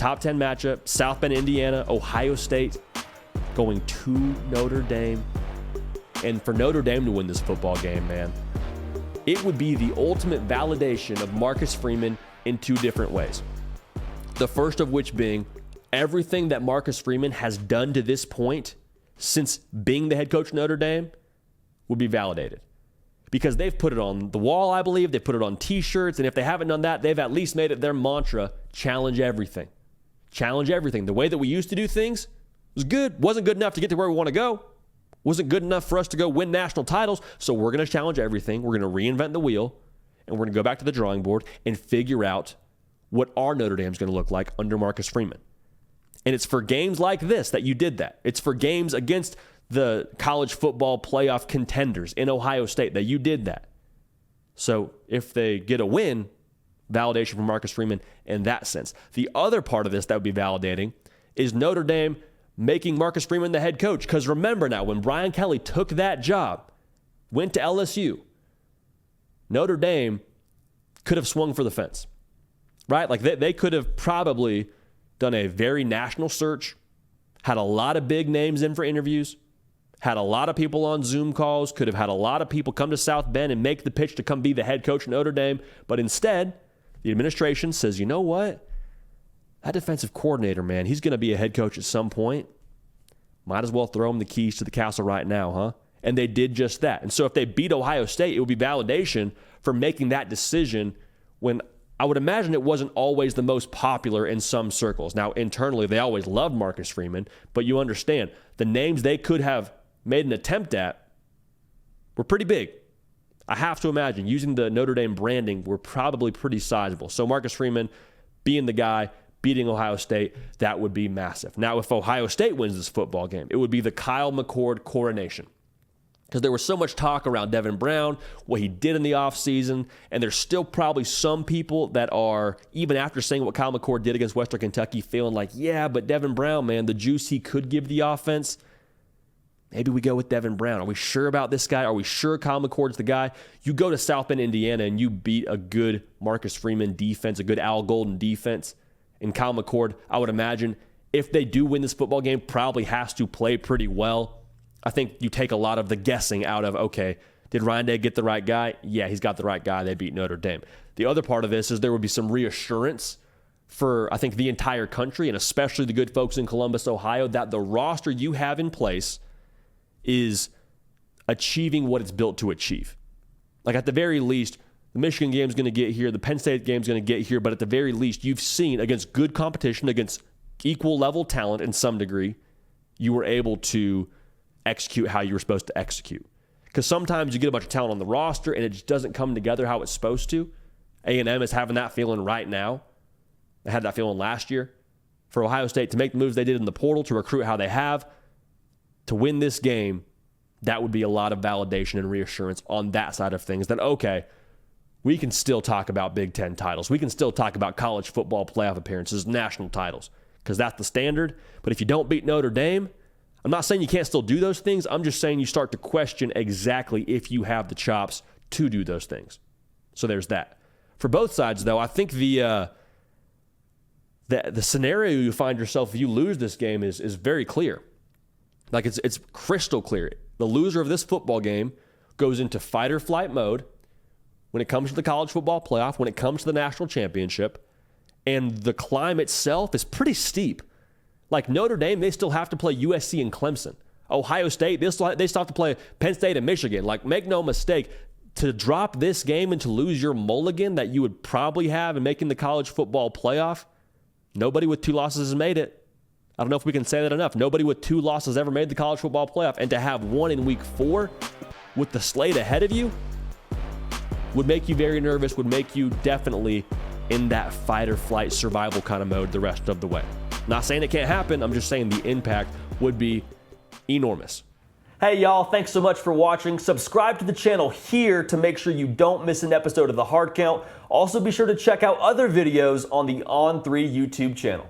top 10 matchup, South Bend, Indiana, Ohio State going to Notre Dame. And for Notre Dame to win this football game, man, it would be the ultimate validation of Marcus Freeman in two different ways. The first of which being everything that Marcus Freeman has done to this point since being the head coach of Notre Dame would be validated. Because they've put it on the wall, I believe. They put it on T-shirts. And if they haven't done that, they've at least made it their mantra, challenge everything. Challenge everything. The way that we used to do things was good. Wasn't good enough to get to where we want to go. Wasn't good enough for us to go win national titles. So we're going to challenge everything. We're going to reinvent the wheel. And we're going to go back to the drawing board and figure out what our Notre Dame is going to look like under Marcus Freeman. And it's for games like this that you did that. It's for games against the college football playoff contenders in Ohio State that you did that. So if they get a win, validation from Marcus Freeman in that sense. The other part of this that would be validating is Notre Dame making Marcus Freeman the head coach. Because remember now, when Brian Kelly took that job, went to LSU, Notre Dame could have swung for the fence, right? Like they could have probably done a very national search, had a lot of big names in for interviews, had a lot of people on Zoom calls, could have had a lot of people come to South Bend and make the pitch to come be the head coach of Notre Dame. But instead, the administration says, you know what? That defensive coordinator, man, he's going to be a head coach at some point. Might as well throw him the keys to the castle right now, huh? And they did just that. And so if they beat Ohio State, it would be validation for making that decision when I would imagine it wasn't always the most popular in some circles. Now, internally, they always loved Marcus Freeman, but you understand the names they could have made an attempt at were pretty big. I have to imagine using the Notre Dame branding were probably pretty sizable. So Marcus Freeman being the guy, beating Ohio State, that would be massive. Now, if Ohio State wins this football game, it would be the Kyle McCord coronation. Because there was so much talk around Devin Brown, what he did in the offseason, and there's still probably some people that are, even after saying what Kyle McCord did against Western Kentucky, feeling like, yeah, but Devin Brown, man, the juice he could give the offense, maybe we go with Devin Brown. Are we sure about this guy? Are we sure Kyle McCord's the guy? You go to South Bend, Indiana, and you beat a good Marcus Freeman defense, a good Al Golden defense, and Kyle McCord, I would imagine, if they do win this football game, probably has to play pretty well. I think you take a lot of the guessing out of, okay, did Ryan Day get the right guy? Yeah, he's got the right guy. They beat Notre Dame. The other part of this is there would be some reassurance for, I think, the entire country, and especially the good folks in Columbus, Ohio, that the roster you have in place is achieving what it's built to achieve. Like at the very least, the Michigan game is going to get here, the Penn State game is going to get here, but at the very least, you've seen against good competition, against equal level talent in some degree, you were able to execute how you were supposed to execute. Because sometimes you get a bunch of talent on the roster and it just doesn't come together how it's supposed to. A&M is having that feeling right now. They had that feeling last year. For Ohio State to make the moves they did in the portal, to recruit how they have, to win this game, that would be a lot of validation and reassurance on that side of things that, okay, we can still talk about Big Ten titles. We can still talk about college football playoff appearances, national titles, because that's the standard. But if you don't beat Notre Dame, I'm not saying you can't still do those things. I'm just saying you start to question exactly if you have the chops to do those things. So there's that. For both sides, though, I think the scenario you find yourself if you lose this game is very clear. Like it's crystal clear. The loser of this football game goes into fight or flight mode when it comes to the college football playoff, when it comes to the national championship, and the climb itself is pretty steep. Like Notre Dame, they still have to play USC and Clemson. Ohio State, they still have to play Penn State and Michigan. Like, make no mistake, to drop this game and to lose your mulligan that you would probably have in making the college football playoff, nobody with 2 losses has made it. I don't know if we can say that enough. Nobody with 2 losses ever made the college football playoff. And to have one in week 4 with the slate ahead of you would make you very nervous, would make you definitely in that fight or flight survival kind of mode the rest of the way. Not saying it can't happen. I'm just saying the impact would be enormous. Hey, y'all. Thanks so much for watching. Subscribe to the channel here to make sure you don't miss an episode of The Hard Count. Also, be sure to check out other videos on the On3 YouTube channel.